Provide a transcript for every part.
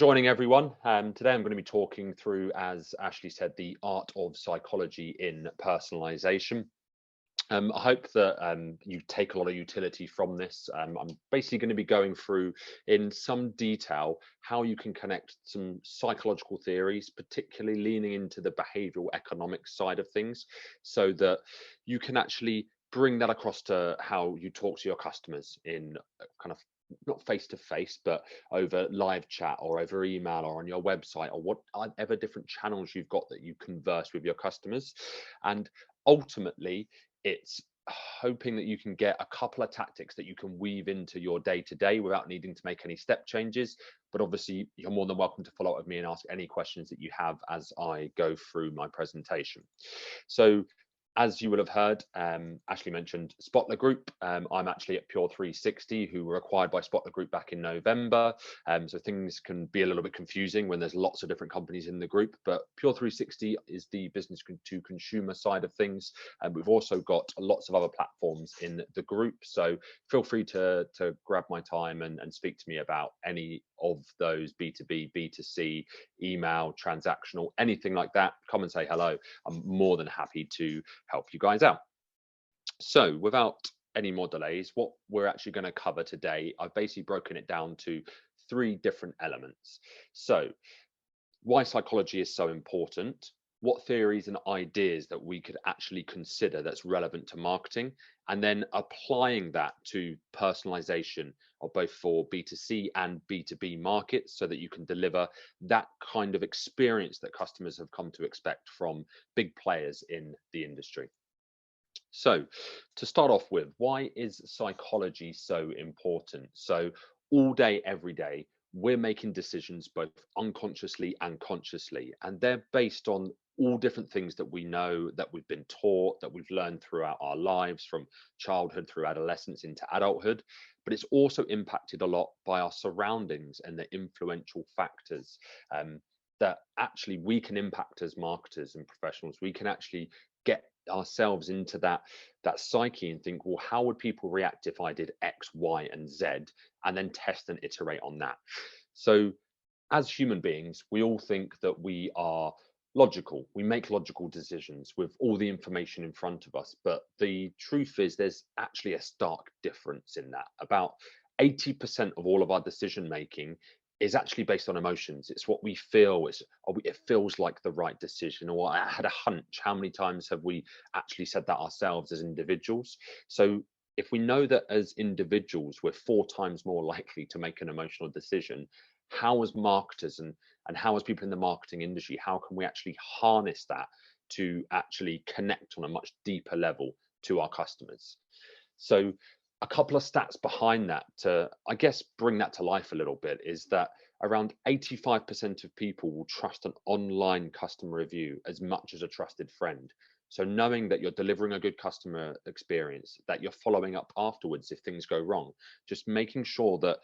joining, everyone. Today I'm going to be talking through, as Ashley said, the art of psychology in personalization. I hope that you take a lot of utility from this. I'm basically going to be going through in some detail how you can connect some psychological theories, particularly leaning into the behavioral economics side of things, so that you can actually bring that across to how you talk to your customers in kind of not face to face, but over live chat or over email or on your website or whatever different channels you've got that you converse with your customers. And ultimately, it's hoping that you can get a couple of tactics that you can weave into your day to day without needing to make any step changes. But obviously, you're more than welcome to follow up with me and ask any questions that you have as I go through my presentation. So, as you will have heard, Ashley mentioned Spotler Group. I'm actually at Pure 360, who were acquired by Spotler Group back in November. So things can be a little bit confusing when there's lots of different companies in the group. But Pure 360 is the business to consumer side of things. And we've also got lots of other platforms in the group. So feel free to grab my time and speak to me about any of those B2B, B2C, email, transactional, anything like that. Come and say hello. I'm more than happy to help you guys out. So without any more delays, what we're actually going to cover today, I've basically broken it down to three different elements. So why psychology is so important, what theories and ideas that we could actually consider that's relevant to marketing, and then applying that to personalization of both for B2C and B2B markets so that you can deliver that kind of experience that customers have come to expect from big players in the industry. So to start off with, why is psychology so important? So all day, every day, we're making decisions both unconsciously and consciously, and they're based on all different things that we know, that we've been taught, that we've learned throughout our lives, from childhood through adolescence into adulthood. But it's also impacted a lot by our surroundings and the influential factors that actually we can impact as marketers and professionals. We can actually get ourselves into that psyche and think, well, how would people react if I did X, Y, and Z, and then test and iterate on that. So as human beings, we all think that we are logical. We make logical decisions with all the information in front of us. But the truth is there's actually a stark difference in that. About 80% of all of our decision making is actually based on emotions. It's what we feel. It feels like the right decision, or I had a hunch. How many times have we actually said that ourselves as individuals? So if we know that as individuals we're 4 times more likely to make an emotional decision, how as marketers and how as people in the marketing industry, how can we actually harness that to actually connect on a much deeper level to our customers? So a couple of stats behind that to, I guess, bring that to life a little bit is that around 85% of people will trust an online customer review as much as a trusted friend. So knowing that you're delivering a good customer experience, that you're following up afterwards if things go wrong, just making sure that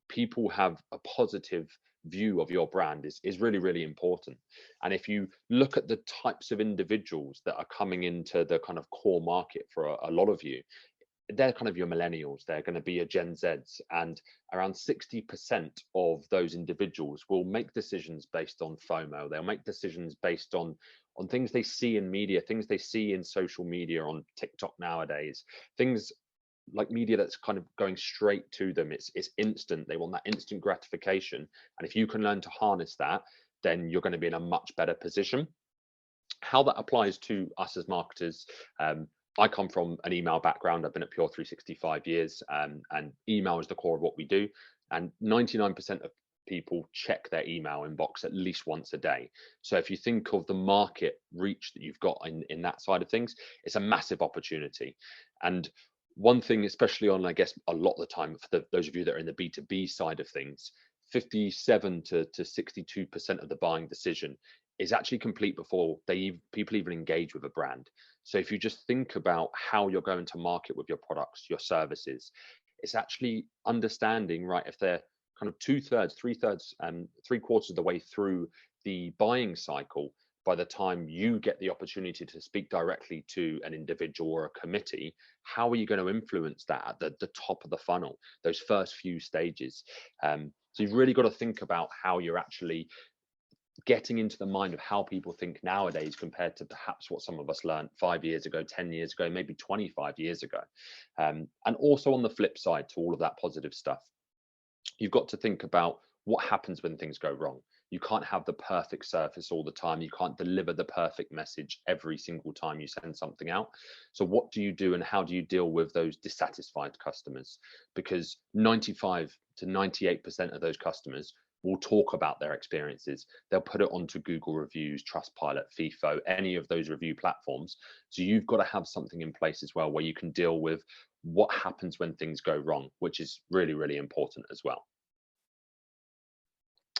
people have a positive view of your brand is really, really important. And if you look at the types of individuals that are coming into the kind of core market for a lot of you, they're kind of your millennials. They're going to be your Gen Zs, and around 60% of those individuals will make decisions based on FOMO. They'll make decisions based on things they see in media, things they see in social media, on TikTok nowadays, things like media that's kind of going straight to them. It's instant. They want that instant gratification, and if you can learn to harness that, then you're going to be in a much better position. How that applies to us as marketers, I come from an email background. I've been at Pure 365 years, and email is the core of what we do. And 99% of people check their email inbox at least once a day. So if you think of the market reach that you've got in that side of things, it's a massive opportunity. And one thing, especially on, I guess, a lot of the time, for those of you that are in the B2B side of things, 57 to 62% of the buying decision is actually complete before people even engage with a brand. So if you just think about how you're going to market with your products, your services, it's actually understanding, right, if they're kind of 2/3, 3/3, and 3/4 of the way through the buying cycle, by the time you get the opportunity to speak directly to an individual or a committee, how are you going to influence that at the top of the funnel, those first few stages? So you've really got to think about how you're actually getting into the mind of how people think nowadays compared to perhaps what some of us learned 5 years ago, 10 years ago, maybe 25 years ago. And also on the flip side to all of that positive stuff, you've got to think about what happens when things go wrong. You can't have the perfect service all the time. You can't deliver the perfect message every single time you send something out. So what do you do and how do you deal with those dissatisfied customers? Because 95 to 98% of those customers will talk about their experiences. They'll put it onto Google reviews, Trustpilot, FIFO, any of those review platforms. So you've got to have something in place as well where you can deal with what happens when things go wrong, which is really, really important as well.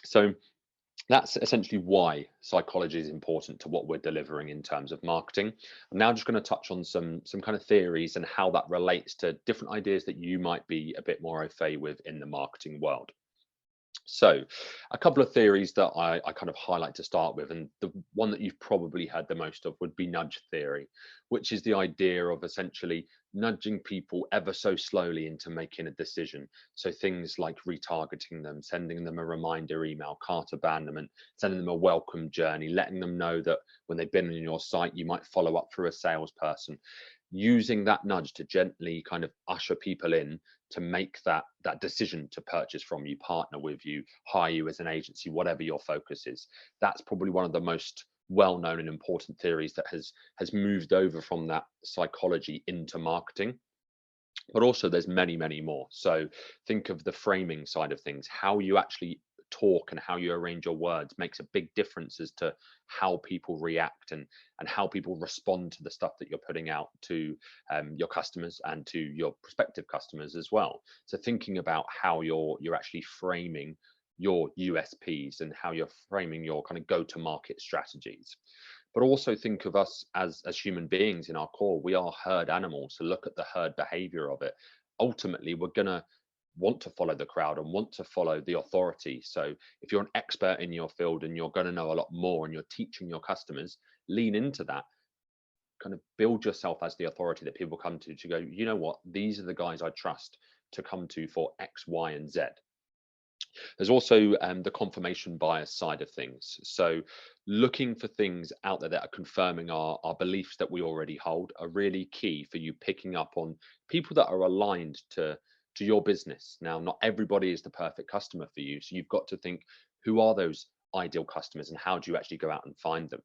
So that's essentially why psychology is important to what we're delivering in terms of marketing. I'm now just going to touch on some kind of theories and how that relates to different ideas that you might be a bit more au fait with in the marketing world. So a couple of theories that I kind of highlight to start with, and the one that you've probably heard the most of would be nudge theory, which is the idea of essentially nudging people ever so slowly into making a decision. So things like retargeting them, sending them a reminder email, cart abandonment, sending them a welcome journey, letting them know that when they've been on your site, you might follow up through a salesperson. Using that nudge to gently kind of usher people in to make that decision to purchase from you, partner with you, hire you as an agency, whatever your focus is. That's probably one of the most well-known and important theories that has moved over from that psychology into marketing. But also there's many, many more. So think of the framing side of things. How you actually talk and how you arrange your words makes a big difference as to how people react and how people respond to the stuff that you're putting out to your customers and to your prospective customers as well. So thinking about how you're actually framing your USPs and how you're framing your kind of go-to-market strategies. But also think of us as human beings in our core. We are herd animals. So look at the herd behavior of it. Ultimately, we're going to want to follow the crowd and want to follow the authority. So if you're an expert in your field and you're going to know a lot more and you're teaching your customers, lean into that. Kind of build yourself as the authority that people come to go, you know what, these are the guys I trust to come to for X, Y, and Z. There's also the confirmation bias side of things. So looking for things out there that are confirming our beliefs that we already hold are really key for you picking up on people that are aligned to your business. Now, not everybody is the perfect customer for you. So you've got to think, who are those ideal customers and how do you actually go out and find them?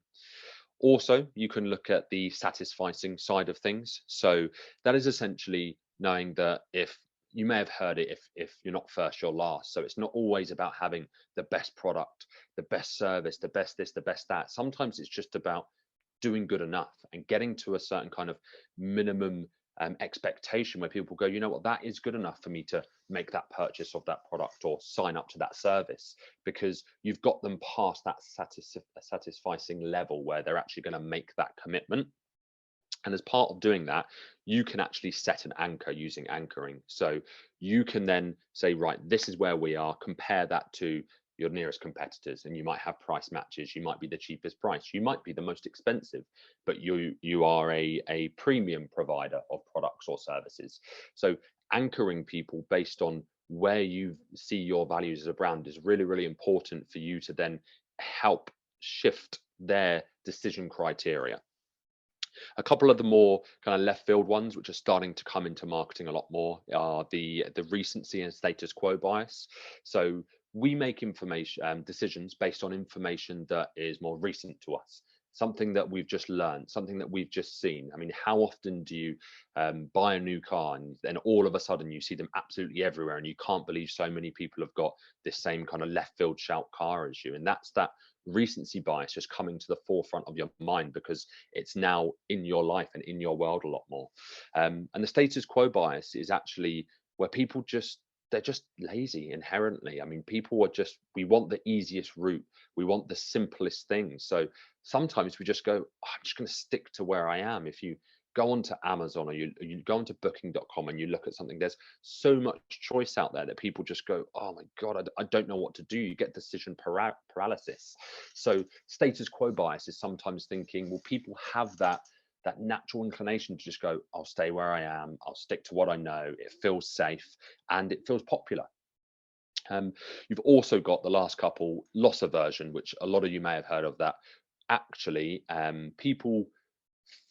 Also, you can look at the satisficing side of things. So that is essentially knowing that if you may have heard it, if you're not first, you're last. So it's not always about having the best product, the best service, the best this, the best that. Sometimes it's just about doing good enough and getting to a certain kind of minimum expectation where people go, you know what, that is good enough for me to make that purchase of that product or sign up to that service, because you've got them past that satisficing level where they're actually going to make that commitment. And as part of doing that, you can actually set an anchor using anchoring. So you can then say, right, this is where we are, compare that to your nearest competitors, and you might have price matches. You might be the cheapest price. You might be the most expensive, but you are a premium provider of products or services. So anchoring people based on where you see your values as a brand is really, really important for you to then help shift their decision criteria. A couple of the more kind of left field ones, which are starting to come into marketing a lot more, are the recency and status quo bias. So we make information decisions based on information that is more recent to us, something that we've just learned, something that we've just seen. I mean, how often do you buy a new car and then all of a sudden you see them absolutely everywhere and you can't believe so many people have got this same kind of left field shout car as you? And that's that recency bias just coming to the forefront of your mind because it's now in your life and in your world a lot more. And the status quo bias is actually where people they're just lazy inherently. I mean, people are just, we want the easiest route. We want the simplest things. So sometimes we just go, oh, I'm just going to stick to where I am. If you go onto Amazon or you go onto booking.com and you look at something, there's so much choice out there that people just go, oh my God, I don't know what to do. You get decision paralysis. So status quo bias is sometimes thinking, well, people have that natural inclination to just go, I'll stay where I am, I'll stick to what I know, it feels safe and it feels popular. You've also got the last couple, loss aversion, which a lot of you may have heard of. That actually, people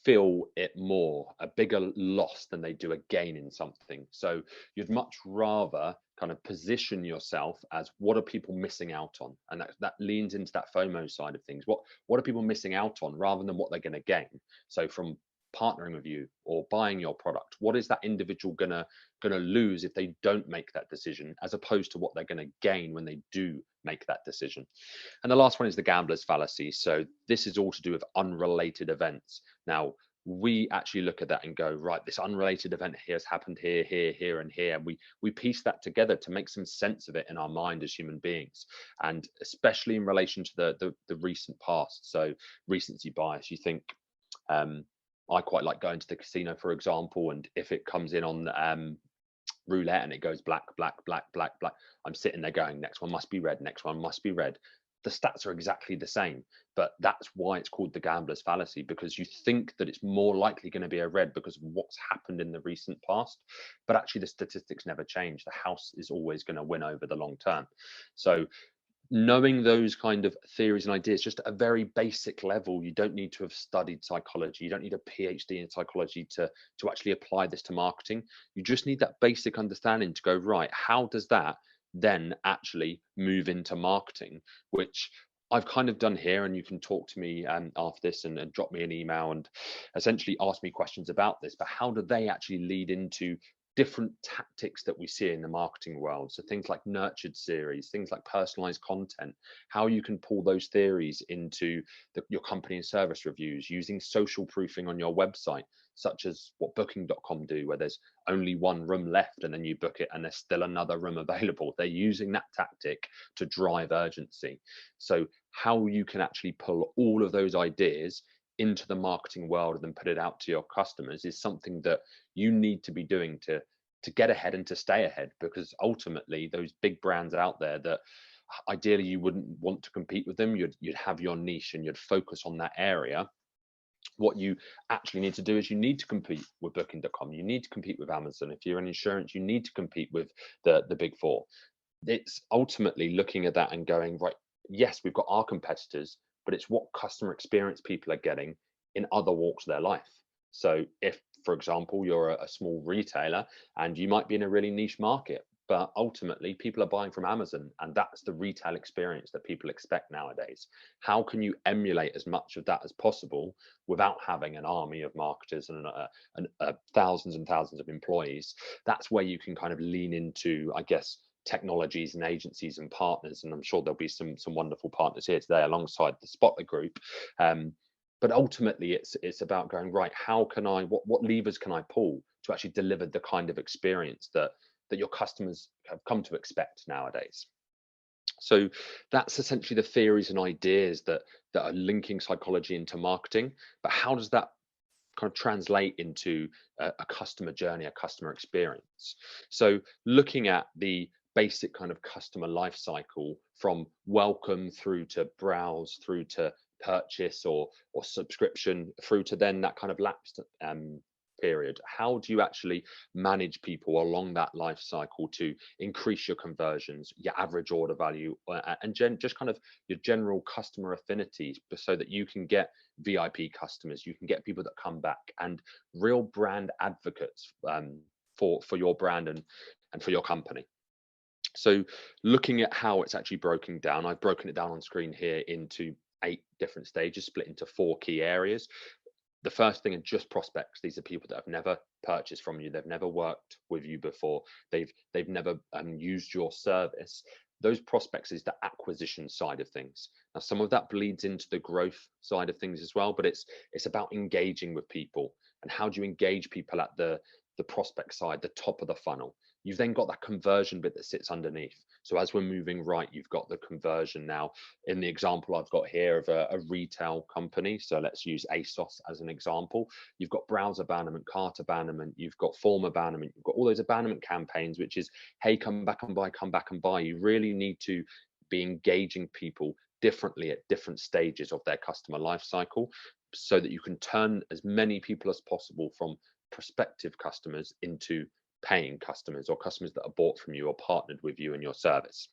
feel it more a bigger loss than they do a gain in something. So you'd much rather kind of position yourself as, what are people missing out on? And that leans into that FOMO side of things. What are people missing out on, rather than what they're going to gain? So from partnering with you or buying your product, what is that individual gonna lose if they don't make that decision, as opposed to what they're going to gain when they do make that decision? And the last one is the gambler's fallacy. So this is all to do with unrelated events. Now, we actually look at that and go, right, this unrelated event here has happened here, here, here, and here. And we piece that together to make some sense of it in our mind as human beings. And especially in relation to the recent past. So recency bias, you think, I quite like going to the casino, for example, and if it comes in on roulette and it goes black, black, black, black, black, I'm sitting there going, next one must be red, next one must be red. The stats are exactly the same, but that's why it's called the gambler's fallacy, because you think that it's more likely going to be a red because of what's happened in the recent past, but actually the statistics never change. The house is always going to win over the long term. So knowing those kind of theories and ideas, just at a very basic level, you don't need to have studied psychology, you don't need a PhD in psychology to actually apply this to marketing. You just need that basic understanding to go, right, how does that then actually move into marketing, which I've kind of done here. And you can talk to me after this, and drop me an email and essentially ask me questions about this. But how do they actually lead into different tactics that we see in the marketing world? So things like nurtured series, things like personalized content, how you can pull those theories into your company and service reviews, using social proofing on your website, such as what booking.com do, where there's only one room left and then you book it and there's still another room available. They're using that tactic to drive urgency. So how you can actually pull all of those ideas into the marketing world and then put it out to your customers is something that you need to be doing to get ahead and to stay ahead, because ultimately those big brands out there that ideally you wouldn't want to compete with them, you'd have your niche and you'd focus on that area. What you actually need to do is you need to compete with booking.com, you need to compete with Amazon. If you're in insurance, you need to compete with the big four. It's ultimately looking at that and going, right, yes, we've got our competitors, but it's what customer experience people are getting in other walks of their life. So if, for example, you're a small retailer and you might be in a really niche market, but ultimately people are buying from Amazon, and that's the retail experience that people expect nowadays. How can you emulate as much of that as possible without having an army of marketers and thousands and thousands of employees? That's where you can kind of lean into, I guess, technologies and agencies and partners, and I'm sure there'll be some wonderful partners here today alongside the Spotler group. But ultimately it's about going, right, how can I, what levers can I pull to actually deliver the kind of experience that your customers have come to expect nowadays? So that's essentially the theories and ideas that are linking psychology into marketing. But how does that kind of translate into a customer journey, a customer experience? So looking at the basic kind of customer life cycle, from welcome through to browse, through to purchase or subscription, through to then that kind of lapsed period. How do you actually manage people along that life cycle to increase your conversions, your average order value, and just kind of your general customer affinities, so that you can get VIP customers, you can get people that come back, and real brand advocates for your brand and for your company. So looking at how it's actually broken down, I've broken it down on screen here into 8 different stages, split into 4 key areas. The first thing are just prospects. These are people that have never purchased from you, they've never worked with you before, they've never used your service. Those prospects is the acquisition side of things. Now some of that bleeds into the growth side of things as well, but it's about engaging with people. And how do you engage people at the prospect side, the top of the funnel? You've then got that conversion bit that sits underneath. So as we're moving right, you've got the conversion now. In the example I've got here of a retail company, so let's use ASOS as an example. You've got browse abandonment, cart abandonment, you've got form abandonment, you've got all those abandonment campaigns, which is, hey, come back and buy, come back and buy. You really need to be engaging people differently at different stages of their customer life cycle, so that you can turn as many people as possible from prospective customers into paying customers or customers that are bought from you or partnered with you and your service.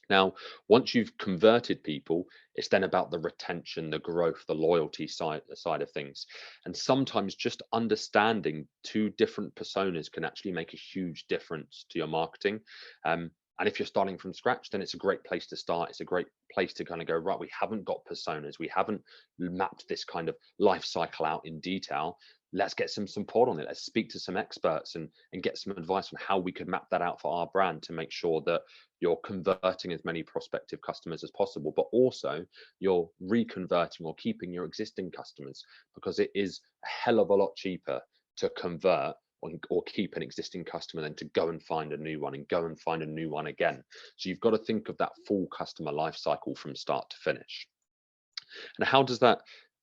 Now, once you've converted people, it's then about the retention, the growth, the loyalty side of things. And sometimes just understanding two different personas can actually make a huge difference to your marketing. And if you're starting from scratch, then it's a great place to start. It's a great place to kind of go, right, we haven't got personas. We haven't mapped this kind of life cycle out in detail. Let's get some support on it. Let's speak to some experts and get some advice on how we could map that out for our brand to make sure that you're converting as many prospective customers as possible, but also you're reconverting or keeping your existing customers, because it is a hell of a lot cheaper to convert or keep an existing customer than to go and find a new one and go and find a new one again. So you've got to think of that full customer life cycle from start to finish. And how does that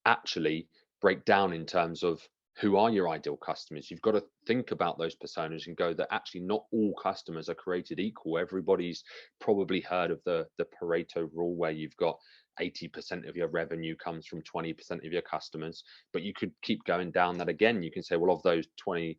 actually break down in terms of who are your ideal customers? You've got to think about those personas and go that actually not all customers are created equal. Everybody's probably heard of the Pareto rule, where you've got 80% of your revenue comes from 20% of your customers. But you could keep going down that again. You can say, well, of those 20%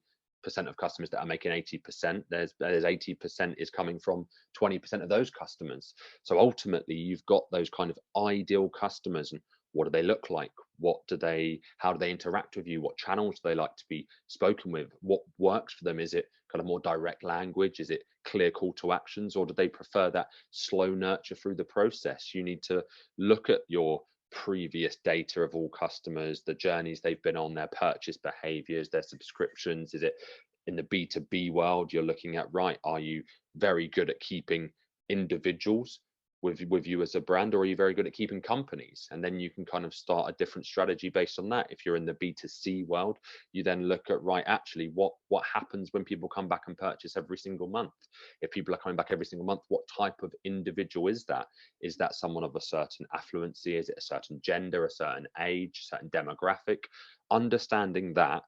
of customers that are making 80%, there's 80% is coming from 20% of those customers. So ultimately, you've got those kind of ideal customers. And what do they look like? How do they interact with you? What channels do they like to be spoken with? What works for them? Is it kind of more direct language? Is it clear call to actions? Or do they prefer that slow nurture through the process? You need to look at your previous data of all customers, the journeys they've been on, their purchase behaviors, their subscriptions. Is it in the B2B world? You're looking at, right, are you very good at keeping individuals with you as a brand, or are you very good at keeping companies? And then you can kind of start a different strategy based on that. If you're in the B2C world, you then look at, right, actually what happens when people come back and purchase every single month? If people are coming back every single month, what type of individual is that? Is that someone of a certain affluency? Is it a certain gender, a certain age, a certain demographic? Understanding that,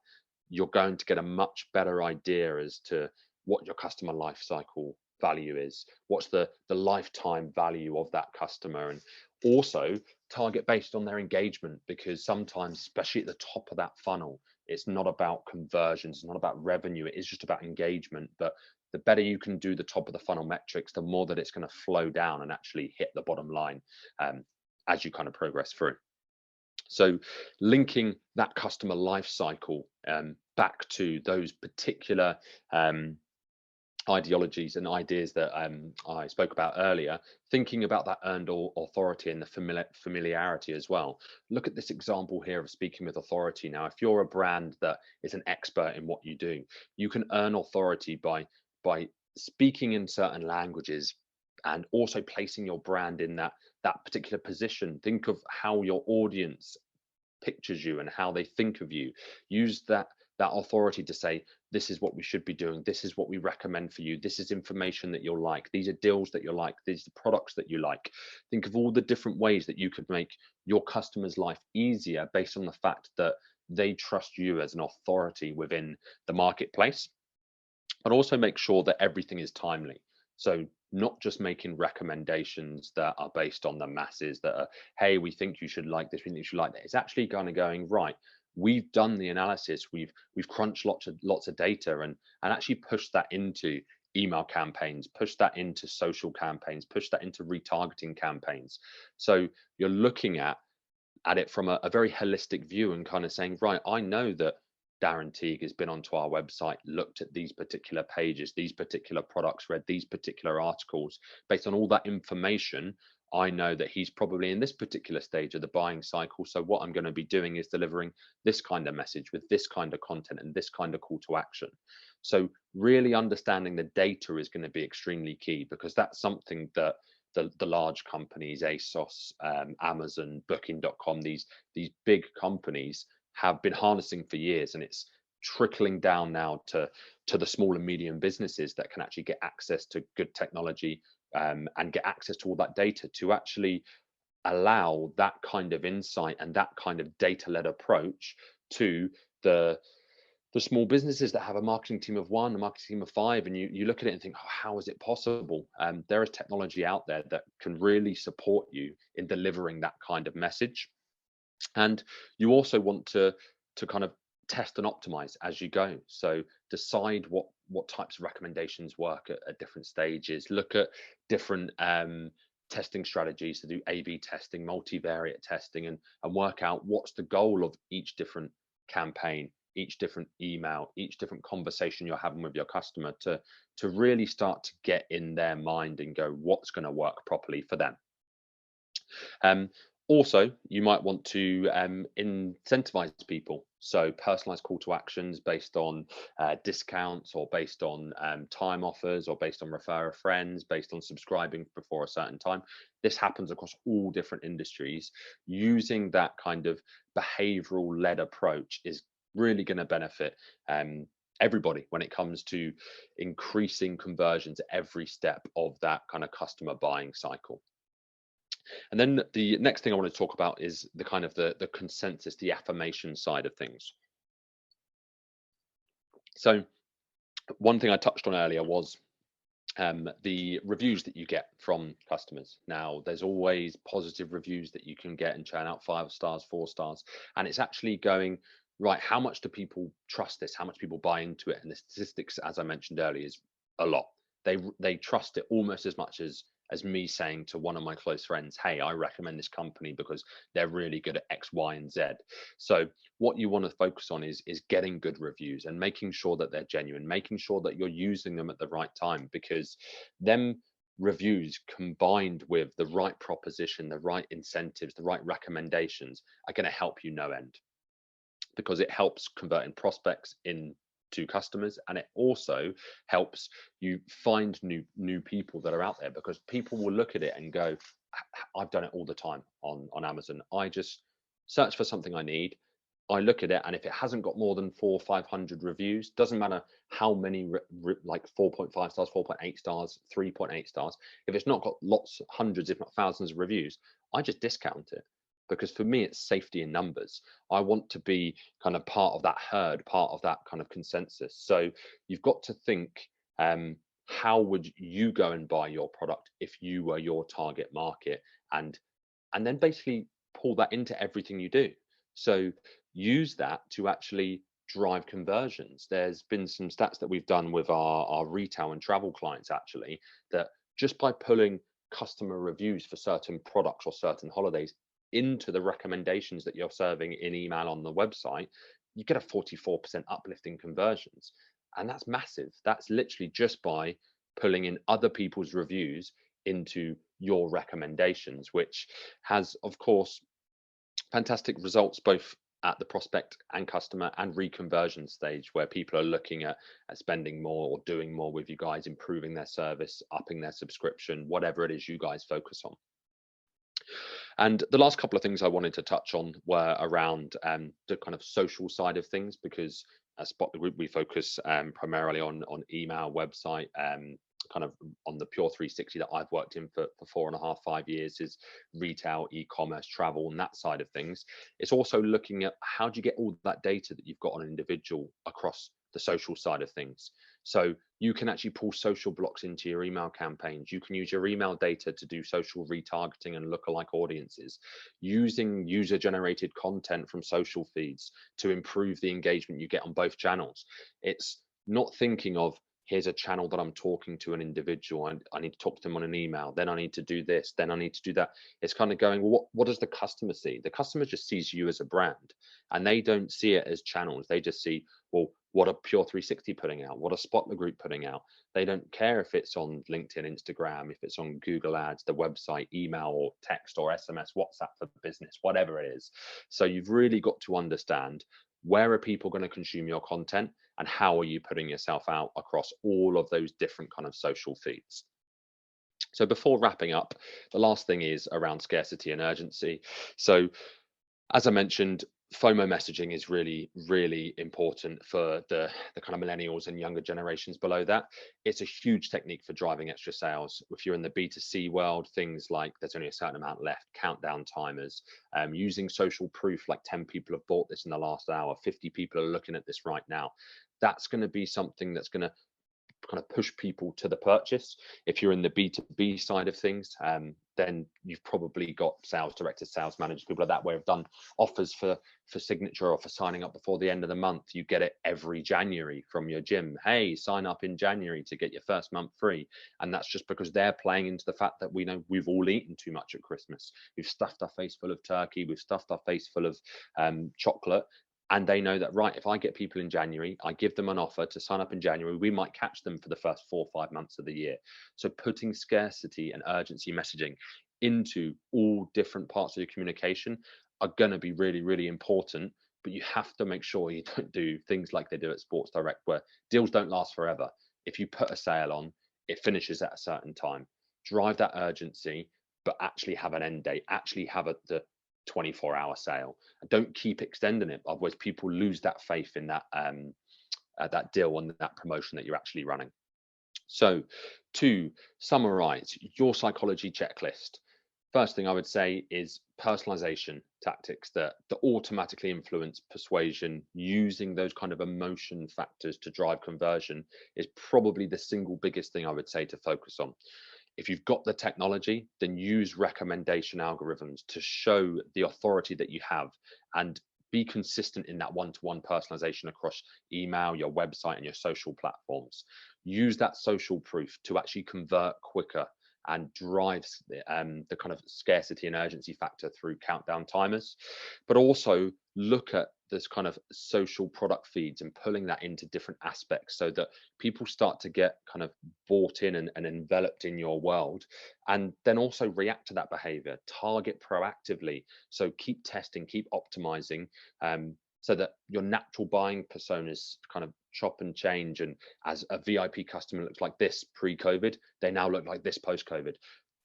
you're going to get a much better idea as to what your customer life cycle value is, what's the lifetime value of that customer, and also target based on their engagement, because sometimes, especially at the top of that funnel, it's not about conversions, it's not about revenue, it is just about engagement. But the better you can do the top of the funnel metrics, the more that it's going to flow down and actually hit the bottom line as you kind of progress through. So linking that customer life cycle back to those particular ideologies and ideas that I spoke about earlier, thinking about that earned authority and the familiarity as well. Look at this example here of speaking with authority. Now, if you're a brand that is an expert in what you do, you can earn authority by speaking in certain languages and also placing your brand in that particular position. Think of how your audience pictures you and how they think of you. Use that authority to say, this is what we should be doing, this is what we recommend for you, this is information that you'll like, these are deals that you'll like, these are products that you like. Think of all the different ways that you could make your customer's life easier based on the fact that they trust you as an authority within the marketplace. But also make sure that everything is timely. So not just making recommendations that are based on the masses, that are, hey, we think you should like this, we think you should like that. It's actually kind of going, right, we've done the analysis, we've crunched lots of data and actually pushed that into email campaigns, push that into social campaigns, push that into retargeting campaigns. So you're looking at it from a very holistic view and kind of saying, right, I know that Darren Teague has been onto our website, looked at these particular pages, these particular products, read these particular articles. Based on all that information, I know that he's probably in this particular stage of the buying cycle. So what I'm going to be doing is delivering this kind of message with this kind of content and this kind of call to action. So really understanding the data is going to be extremely key, because that's something that the large companies, ASOS, Amazon, Booking.com, these big companies have been harnessing for years, and it's trickling down now to the small and medium businesses that can actually get access to good technology and get access to all that data to actually allow that kind of insight and that kind of data-led approach to the small businesses that have a marketing team of one, a marketing team of five, and you look at it and think, oh, how is it possible? There is technology out there that can really support you in delivering that kind of message. And you also want to kind of test and optimize as you go. So decide what types of recommendations work at different stages. Look at different testing strategies to do A/B testing, multivariate testing, and work out what's the goal of each different campaign, each different email, each different conversation you're having with your customer, to really start to get in their mind and go, what's going to work properly for them. Um, Also, you might want to incentivize people. So personalized call to actions based on discounts, or based on time offers, or based on refer a friends, based on subscribing before a certain time. This happens across all different industries. Using that kind of behavioral led approach is really going to benefit everybody when it comes to increasing conversions at every step of that kind of customer buying cycle. And then the next thing I want to talk about is the kind of the consensus, the affirmation side of things. So one thing I touched on earlier was the reviews that you get from customers. Now, there's always positive reviews that you can get and churn out 5 stars, 4 stars, and it's actually going right. How much do people trust this? How much people buy into it? And the statistics, as I mentioned earlier, is a lot. They trust it almost as much as me saying to one of my close friends, hey, I recommend this company because they're really good at X, Y, and Z. So what you want to focus on is getting good reviews and making sure that they're genuine, making sure that you're using them at the right time, because them reviews combined with the right proposition, the right incentives, the right recommendations are going to help you no end, because it helps converting prospects in to customers, and it also helps you find new people that are out there, because people will look at it and go, I've done it all the time on Amazon. I just search for something I need, I look at it, and if it hasn't got more than 400 or 500 reviews, doesn't matter how many like 4.5 stars, 4.8 stars, 3.8 stars, if it's not got lots, hundreds if not thousands of reviews, I just discount it, because for me it's safety in numbers. I want to be kind of part of that herd, part of that kind of consensus. So you've got to think, how would you go and buy your product if you were your target market, and then basically pull that into everything you do. So use that to actually drive conversions. There's been some stats that we've done with our retail and travel clients, actually, that just by pulling customer reviews for certain products or certain holidays into the recommendations that you're serving in email on the website, you get a 44% uplift in conversions. And that's massive. That's literally just by pulling in other people's reviews into your recommendations, which has, of course, fantastic results both at the prospect and customer and reconversion stage, where people are looking at spending more or doing more with you guys, improving their service, upping their subscription, whatever it is you guys focus on. And the last couple of things I wanted to touch on were around the kind of social side of things, because as Spotler Group, we focus primarily on email, website, kind of on the pure 360 that I've worked in for 4.5, 5 years, is retail, e-commerce, travel, and that side of things. It's also looking at how do you get all that data that you've got on an individual across the social side of things. So you can actually pull social blocks into your email campaigns. You can use your email data to do social retargeting and lookalike audiences, using user generated content from social feeds to improve the engagement you get on both channels. It's not thinking of, here's a channel that I'm talking to an individual and I need to talk to them on an email, then I need to do this, then I need to do that. It's kind of going, well, what does the customer see? The customer just sees you as a brand, and they don't see it as channels. They just see, well, what are Pure 360 putting out? What are Spotler Group putting out? They don't care if it's on LinkedIn, Instagram, if it's on Google Ads, the website, email or text or SMS, WhatsApp for business, whatever it is. So you've really got to understand, where are people going to consume your content, and how are you putting yourself out across all of those different kind of social feeds. So before wrapping up, the last thing is around scarcity and urgency. So as I mentioned, FOMO messaging is really, really important for the kind of millennials and younger generations below that. It's a huge technique for driving extra sales. If you're in the B2C world, things like there's only a certain amount left, countdown timers, using social proof, like 10 people have bought this in the last hour, 50 people are looking at this right now. That's going to be something that's going to kind of push people to the purchase. If you're in the B2B side of things, then you've probably got sales directors, sales managers, people like that, where have done offers for signature or for signing up before the end of the month. You get it every January from your gym. Hey, sign up in January to get your first month free. And that's just because they're playing into the fact that we know we've all eaten too much at Christmas. We've stuffed our face full of turkey. We've stuffed our face full of chocolate. And they know that, right, if I get people in January, I give them an offer to sign up in January, we might catch them for the first 4 or 5 months of the year. So putting scarcity and urgency messaging into all different parts of your communication are going to be really, really important. But you have to make sure you don't do things like they do at Sports Direct, where deals don't last forever. If you put a sale on, it finishes at a certain time. Drive that urgency, but actually have an end date, actually have the 24-hour sale. Don't keep extending it, otherwise people lose that faith in that that deal and that promotion that you're actually running. So to summarize your psychology checklist, first thing I would say is personalization tactics that automatically influence persuasion. Using those kind of emotion factors to drive conversion is probably the single biggest thing I would say to focus on. If you've got the technology, then use recommendation algorithms to show the authority that you have, and be consistent in that one-to-one personalization across email, your website, and your social platforms. Use that social proof to actually convert quicker and drives the kind of scarcity and urgency factor through countdown timers. But also look at this kind of social product feeds and pulling that into different aspects so that people start to get kind of bought in and enveloped in your world, and then also react to that behavior, target proactively. So keep testing, keep optimizing, so that your natural buying personas kind of chop and change. And as a VIP customer looks like this pre-COVID, they now look like this post-COVID.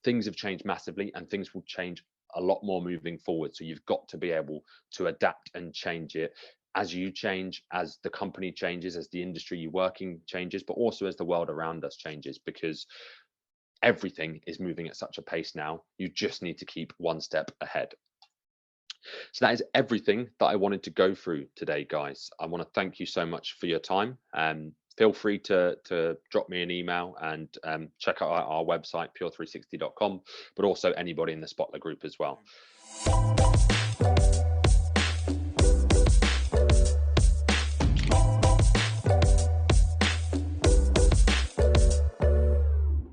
Things have changed massively, and things will change a lot more moving forward. So you've got to be able to adapt and change it as you change, as the company changes, as the industry you're working changes, but also as the world around us changes, because everything is moving at such a pace now. You just need to keep one step ahead. So that is everything that I wanted to go through today, guys. I want to thank you so much for your time. Feel free to drop me an email and check out our website, pure360.com, but also anybody in the Spotler group as well.